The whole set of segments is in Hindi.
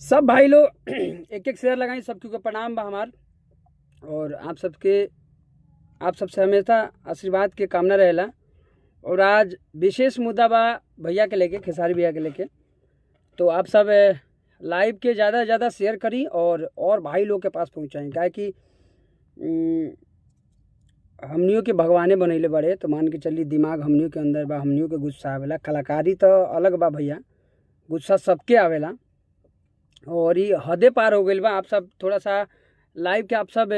सब भाई लोग एक एक शेयर लगाई, सब क्योंकि प्रणाम बा हमार। और आप सबसे हमेशा आशीर्वाद के कामना रहेला। और आज विशेष मुद्दा बा भैया के लेके, खेसारी भैया के लेके। तो आप सब लाइव के ज़्यादा से ज़्यादा शेयर करी और भाई लोग के पास पहुँचाएँ, काहे कि हमनियों के भगवाने बनैले बड़े। तो मान के चली दिमाग हमनियों के अंदर बा, हमनियों के गुस्सा आवेला। कलाकारी तो अलग बा भैया, गुस्सा सबके आवेला और ये हदे पार हो गई बा। आप सब थोड़ा सा लाइव के आप सब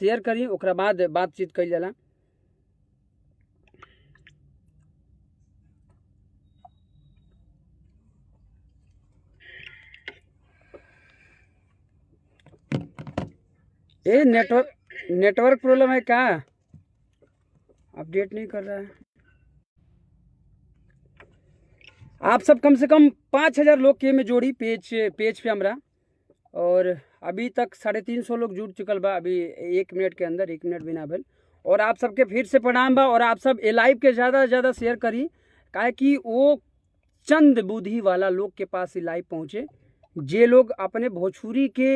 शेयर करी, ओकरा बाद बातचीत कइल जाला। ये नेटवर्क प्रॉब्लम है क्या? अपडेट नहीं कर रहा है। आप सब कम से कम 5000 लोग के में जोड़ी पेज पे हमरा। और अभी तक 350 लोग जुड़ चुकल बा अभी 1 मिनट के अंदर, 1 मिनट भी ना भेल। और आप सबके फिर से प्रणाम बा। और आप सब ए लाइव के ज़्यादा से ज़्यादा शेयर करी, काहे कि वो चंद बुद्धि वाला लोग के पास ही लाइव पहुँचे, जे लोग अपने भोजपुरी के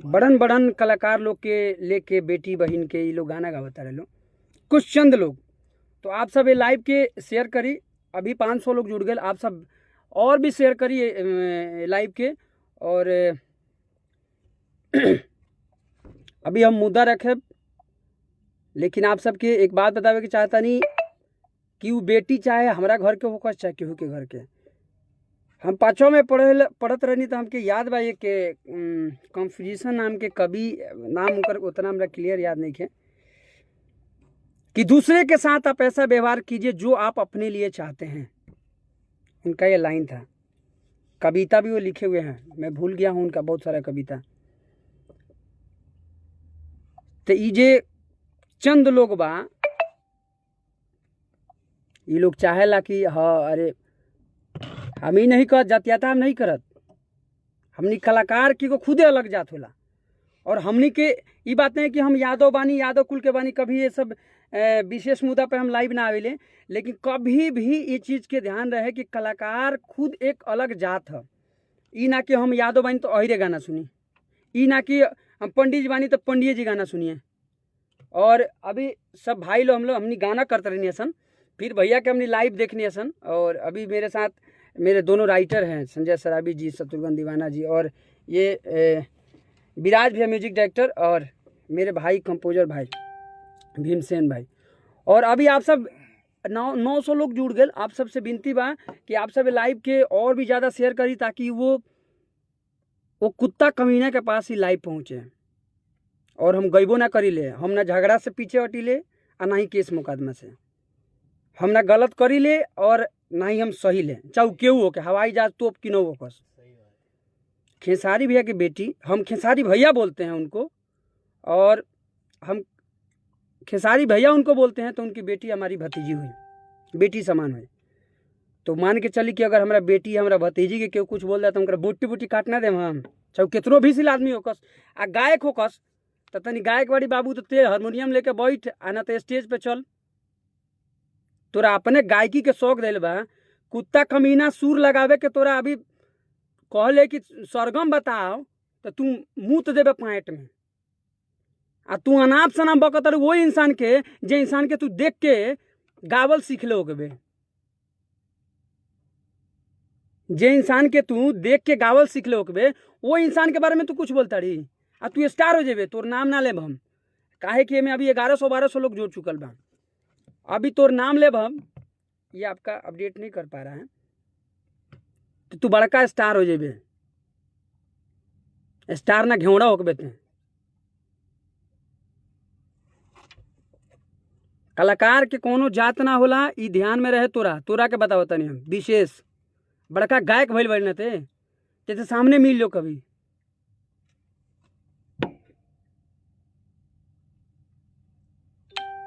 बड़न बड़न कलाकार लोग के लेके, बेटी बहन के ये लोग गाना गावता रहे लोग, कुछ चंद लोग। तो आप सब ये लाइव के शेयर करी। अभी 500 लोग जुड़ गए। आप सब और भी शेयर करिए लाइव के। और अभी हम मुद्दा रखे, लेकिन आप सबके एक बात बतावे के चाहता नहीं कि वो बेटी चाहे हमारा घर के होकर चाहे केहू के घर के। हम 5वीं में पढ़त रहनी तो हमके याद बा ये के कंफ्यूजन नाम के कवि, नाम उनकर उतना हमरा क्लियर याद नहीं है, कि दूसरे के साथ आप ऐसा व्यवहार कीजिए जो आप अपने लिए चाहते हैं। उनका ये लाइन था। कविता भी वो लिखे हुए हैं, मैं भूल गया हूँ उनका बहुत सारा कविता। तो ये जे चंद लोग बा, ये लोग चाहेला कि हाँ अरे हम ही नहीं करत, जातियाता हम नहीं करत, हमनी कलाकार की को खुदे अलग जात होला। और हमनी के ये बात नहीं कि हम यादव बानी, यादव कुल के बानी, कभी ये सब विशेष मुद्दा पे हम लाइव ना आवेले। लेकिन कभी भी ये चीज़ के ध्यान रहे कि कलाकार खुद एक अलग जात है। ई ना कि हम यादव बानी तो अहिरे गाना सुनी, ई ना कि हम पंडित जी बानी तो पंडित जी गाना सुनिए। और अभी सब भाई लोग हमनी गाना करते रहनी सन, फिर भैया के हमने लाइव देखनी सन। और अभी मेरे साथ मेरे दोनों राइटर हैं, संजय सराबी जी, शत्रुघ्न दीवाना जी, और ये विराज भैया म्यूजिक डायरेक्टर, और मेरे भाई कंपोजर भाई भीमसेन भाई। और अभी आप सब 900 लोग जुड़ गए। आप सबसे विनती बा कि आप सब लाइव के और भी ज़्यादा शेयर करी, ताकि वो कुत्ता कमीना के पास ही लाइव पहुँचे। और हम गईबो ना करी ले, हम ना झगड़ा से पीछे हटी ले और ना ही केस मुकदमा से। हम ना गलत करी ले और ना ही हम सही ले, चाहे केहू हो के हवाई जहाज तोप कि न हो कस। खेसारी भैया की बेटी, हम खेसारी भैया बोलते हैं उनको, और हम खेसारी भैया उनको बोलते हैं। तो उनकी बेटी हमारी भतीजी हुई, बेटी समान हुई। तो मान के चली कि अगर हमारा बेटी हमारा भतीजी के केहू कुछ बोल रहा तो उनका बूटी बूटी काटना दे हम, चाहे कितनो भी सिल आदमी होकस। आ गायक होकस तो तनी गायक वाली बाबू तो ते हारमोनियम लेके बैठ, आना तो स्टेज पे चल। तोरा अपने गायकी के शौक दिल बा, कुत्ता कमीना सुर लगावे के तोरा अभी कहले कि सरगम बताओ तो तू मुँह देवे पैंट में। आ तू अनाप शनाप बकतर वो इंसान के, जे इंसान के तू देख के गावल सीख ले होगे। जे इंसान के तू देख के गावल सीख ले होगे, वो इंसान के बारे में तू कुछ बोलता रही आ तू स्टार हो जेबे। तोर नाम ना लेब हम, काहे कि में अभी 1100-1200 लोग जुड़ चुकल बा। अभी तोर नाम लेब हम, ये आपका अपडेट नहीं कर पा रहा है, तो तू बड़का स्टार हो जेबे। स्टार ना घेवड़ा होके बेते। कलाकार के कोनो जात ना होला, ई ध्यान में रहे। तोरा के बताओ तनी हम विशेष बड़का गायक भइल बड़ी न ते सामने मिल लो कभी।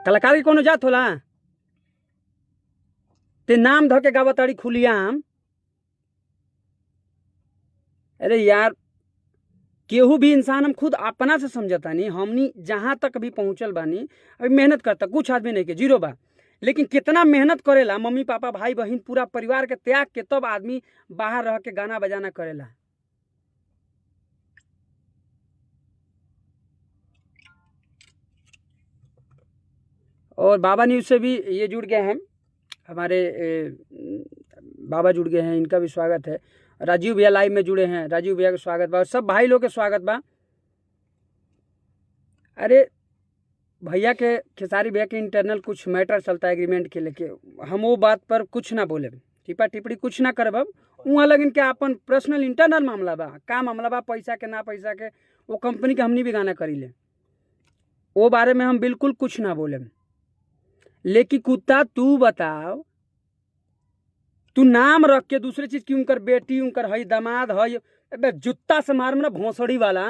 कलाकार के कोनो जात होला, ते नाम धो के गावताड़ी खुलियाम। अरे यार, केहू भी इंसान हम खुद अपना से समझता नहीं। हमनी जहां तक भी पहुंचल बानी, अभी मेहनत करता कुछ आदमी नहीं के जीरो बा, लेकिन कितना मेहनत करेला मम्मी पापा भाई बहन पूरा परिवार के त्याग के तब आदमी बाहर रह के गाना बजाना करेला। और बाबा न्यूज से भी ये जुड़ गए हैं हमारे बाबा जुड़ गए हैं, इनका भी स्वागत है। राजीव भैया लाइव में जुड़े हैं, राजीव भैया का स्वागत बा, और सब भाई लोग के स्वागत बा। अरे भैया के खेसारी भैया के इंटरनल कुछ मैटर चलता है एग्रीमेंट के लेके, हम वो बात पर कुछ ना बोले, टिप्पा टिप्पणी कुछ ना करब। अब वहाँ लगन के अपन पर्सनल इंटरनल मामला बा, का मामला बा, पैसा के ना पैसा के, वो कंपनी के हमनी भी गाना करी ले, वो बारे में हम बिल्कुल कुछ ना बोले। लेकिन कुत्ता तू बताओ, तू नाम रख के दूसरे चीज की उनकर बेटी उनकर हई दामाद हई, अबे जुत्ता से मार में ना भोसड़ी वाला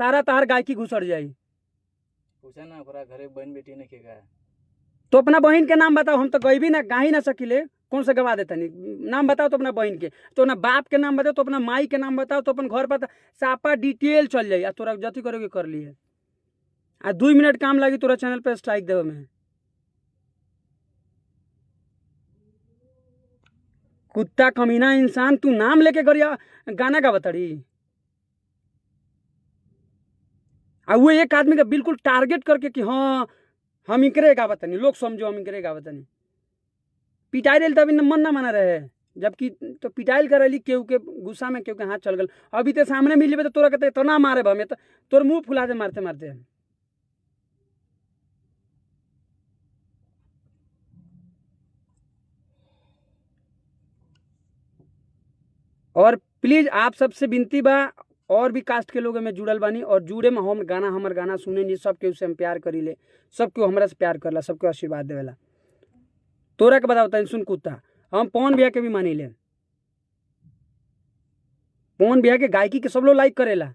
सारा तार गायकी घुसड़ जाई। पूछा ना ओकरा घरे बहन बेटी ने के गा, तो अपना बहन के नाम बताओ। हम तो गई भी ना गा ही ना सकिले, कौन से गवा देता नहीं। नाम बताओ तो अपना बहन के, तो अपना बाप के नाम बताओ, तो अपना माई के नाम बताओ, तो अपन घर पता सापा डिटेल चल जाई। तोरा जति करोगे कर लिए, 2 मिनट काम लगी तोरा चैनल पे स्ट्राइक देवे में। कुत्ता कमीना इंसान, तू नाम लेके गरिया गाना गावतड़ी। वो एक आदमी का बिल्कुल टारगेट करके कि हाँ हम इकरे गावतनी, लोग समझो हम इकरे गावतनी। पिटाई रेल तभी मन ना माना रहे, जबकि तो पिटाइल करेली केहू के गुस्सा में केहू के हाथ चल गल। अभी ते सामने मिल तो तोरा कहते इतना मारे भमे तो तोर मुंह फुला दे मारते मारते। और प्लीज आप सबसे विनती बा, और भी कास्ट के लोग में जुड़ल बानी, और जुड़े में हम गाना हमर गाना सुने नहीं, सबके उससे हम प्यार करी ले, सबके हमरा से प्यार करला, सबके आशीर्वाद देवेला। तोरा के बताओ तनी सुन कुत्ता, हम पवन भैया के भी मानी ले, पवन भैया के गायकी के सब लोग लाइक करेला,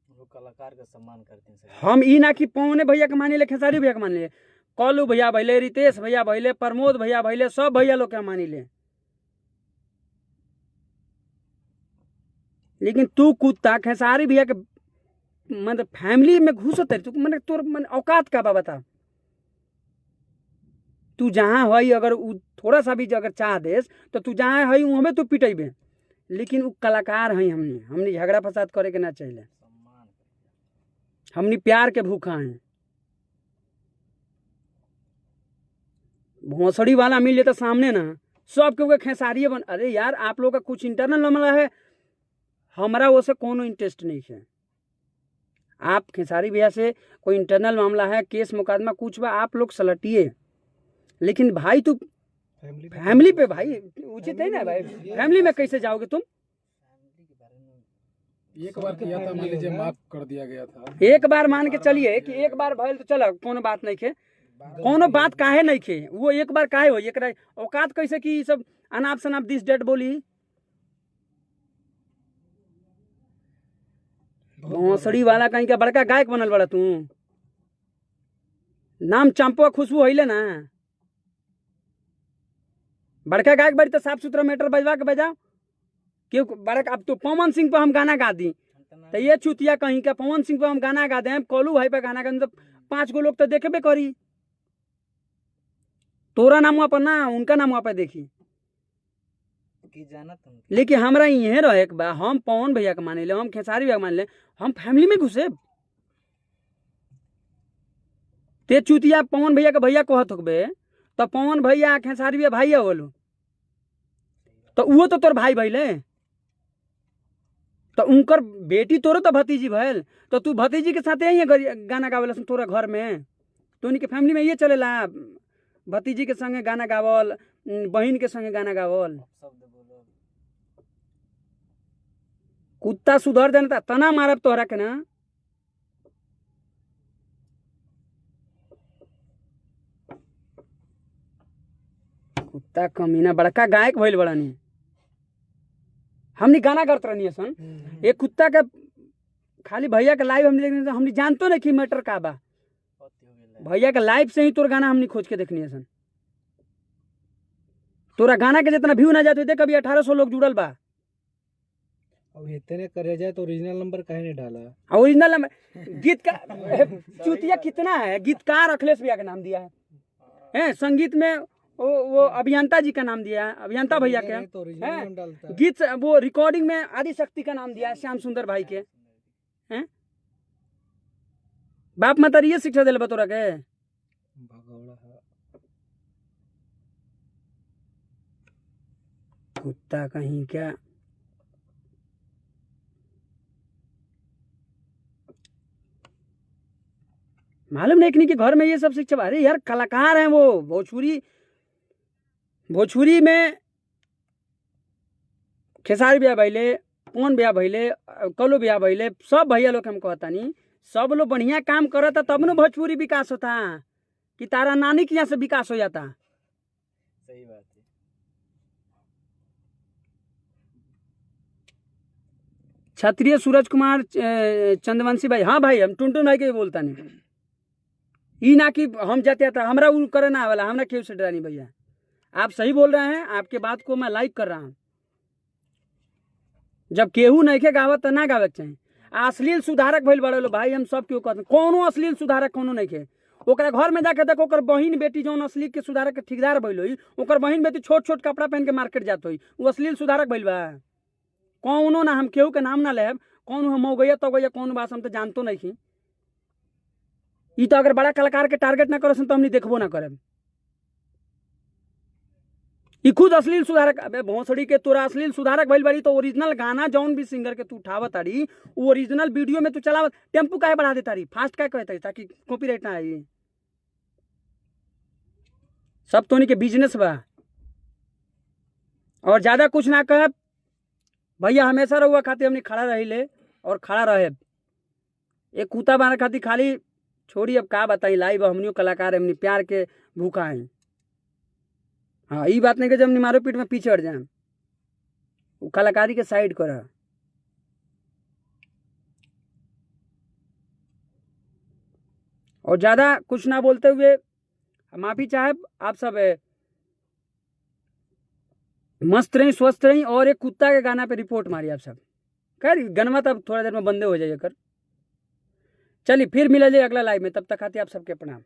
वो कलाकार का सम्मान करते हैं। हम ई ना कि पवने भैया के मानी ले, खेसारी भैया के मानी ले, कॉलू भैया भैले, रितेश भैया भैले, प्रमोद भैया भैले, सब भैया लोग के मानी ले। लेकिन तू कुत्ता खेसारी भैया के मतलब फैमिली में घुसत है, तू मैंने तोर मन औकात का बा बता। तू जहाँ हई अगर थोड़ा सा भी अगर चाह देस तो तू जहाँ हई हमें तू पिटेबे, लेकिन वो कलाकार हई। हमने झगड़ा फसाद करे के ना चाहिए, हमने प्यार के भूखा हैं। भोसड़ी वाला मिल जाता सामने ना, सब के खेसारिये बन। अरे यार आप लोग का कुछ इंटरनल मामला है, हमारा वो से कोनो इंटरेस्ट नहीं है। आप खेसारी भैया से कोई इंटरनल मामला है, केस मुकदमा कुछ बा, आप लोग सलटिए, लेकिन भाई तू फैमिली पे भाई उचित है ना भाई। फैमिली में कैसे जाओगे तुम? एक बार किया था, मान लीजिए माफ कर दिया गया था। एक बार मान के चलिए कि एक बार भइल तो चलो कोनो बात नहीं खे, कोनो बात काहे नहीं खे, वो एक बार काहे हो, एक औकात कैसे कि सब अनाप शनाप दिस डेट बोली। भोसड़ी वाला कहीं का बड़का गायक बनल बड़ा तू, नाम चंपा खुशबू हईले ना, बड़का गायक बड़ी तो साफ सुथरा मैटर बजवा के बजाओ। क्यों बड़का अब तो पवन सिंह पर हम गाना गा दी, तो ये चुतिया कहीं का पवन सिंह पर हम गाना गा दें, कॉलू भाई पर गाना गा तो 5 गो लोग तो देखे करी। तोरा नाम पर ना उनका नाम पे देखी की जाना तुम। लेकिन हमरा ये रहे बा, हम पवन भैया के माने ले, हम खेसारी भैया के मान ले, हम फैमिली में घुसे। ते चुतिया पवन भैया के भैया कहत होबे तो पवन भैया खेसारी भैया भैया बोलू, तो वो तो तोर भाई भैले, तो उनकर बेटी तोरो तो भतीजी भैल, तो तू भतीजी के साथ यही गाना गावेला तोरा घर में, तो उनके फैमिली में ये चलेला, भतीजी के संगे गाना गावल, बहन के संगे गाना गावल। कुत्ता सुधर जाना तना मारब तोहरा के ना। कुत्ता कमीना बड़का गायक भइल बड़ानी। हमनी गाना करत रहनी सन, एक कुत्ता के खाली भैया के लाइव हमनी जानतो नहीं कि मैटर का बा। भैया के लाइव से ही तोर गाना हमनी खोज के देखनी सन। तोरा गाना के जितना व्यू ना जाते थे, कभी 1800 लोग जुड़ल बा। अब इतने करे जाए तो ओरिजिनल नंबर काहे नहीं डाला? ओरिजिनल नंबर गीत का चुतिया कितना है, गीतकार अखिलेश भैया का नाम दिया है, संगीत में वो अभियंता जी का नाम दिया है, अभियंता भैया के तो ओरिजिनल नाम डालता है। गीत वो रिकॉर्डिंग में आदि शक्ति का नाम दिया है, श्याम सुंदर भाई के हैं। बाप माता ये शिक्षा दिल बतोरा के भगौड़ा है। कुत्ता कहीं क्या। मालूम नहीं कि घर में ये सब शिक्षा। अरे यार कलाकार हैं वो, भोजपुरी में खेसारी भैया भैले, पवन भैया भैले, कलो भैया भैले, सब भैया लोग हम कहता नहीं, सब लोग बढ़िया काम करता तब न भोजपुरी विकास होता कि तारा नानी के यहाँ से विकास हो जाता। सही बात है। क्षत्रिय सूरज कुमार चंद्रवंशी भाई, हाँ भाई हम टुनटुन भाई के भी बोलता नहीं, ई ना कि हम जाते था हमरा उ करे ना वाला, हमरा क्यों से डरानी भैया। आप सही बोल रहे हैं, आपके बात को मैं लाइक कर रहा हूँ। जब केहू नहीं के गावत तो ना गावे के चाहिए। अश्लील सुधारक भइल बड़े लो भाई, हम सब क्यों कहते, कोनो अश्लील सुधारक कोनो नहीं के। ओकरा घर में जाके देखो, ओकर बहिन बेटी जौन अश्लील के सुधारक के ठेकेदार भइल होई, ओकर बहिन बेटी छोट छोट कपड़ा पहन के मार्केट जात होई, वो अश्लील सुधारक भइल बा। कौनो ना, हम केहू के नाम ना लेब, कौन हम हो गया तो गया, कौन बात हम तो जानतो नहीं थी। ई तो अगर बड़ा कलाकार के टारगेट ना करो तो हमनी देखबो ना करे। ई खुद अश्लील सुधारक। अबे भोसड़ी के तोरा अश्लील सुधारक भइल बड़ी तो ओरिजिनल गाना जौन भी सिंगर के तू उठावत तारी, वो ओरिजिनल वीडियो में तू चलावत, टेम्पू काहे बढ़ा देता रही, फास्ट काहे कहता ताकि कॉपीराइट ना आई। सब तोनी के बिजनेस बा। और ज्यादा कुछ ना कह भैया, हमेशा रहुआ खातिर हमनी खड़ा रहिले और खड़ा रहे। एक कुत्ता बांधे खातिर खाली छोड़ी, अब का बताई, लाइव हमनियो कलाकार हमनी प्यार के भूखा है। हाँ ये बात नहीं कि जब हमनी मारो पीट में पीछे हट जाए, वो कलाकारी के साइड कर। और ज्यादा कुछ ना बोलते हुए माफी चाहे आप सब। मस्त रही, स्वस्थ रही। और एक कुत्ता के गाना पे रिपोर्ट मारी आप सब। खैर गनवा तब थोड़ा देर में बंदे हो जाइए कर। चलिए फिर मिला जाए अगला लाइव में, तब तक खाते आप सबके प्रणाम।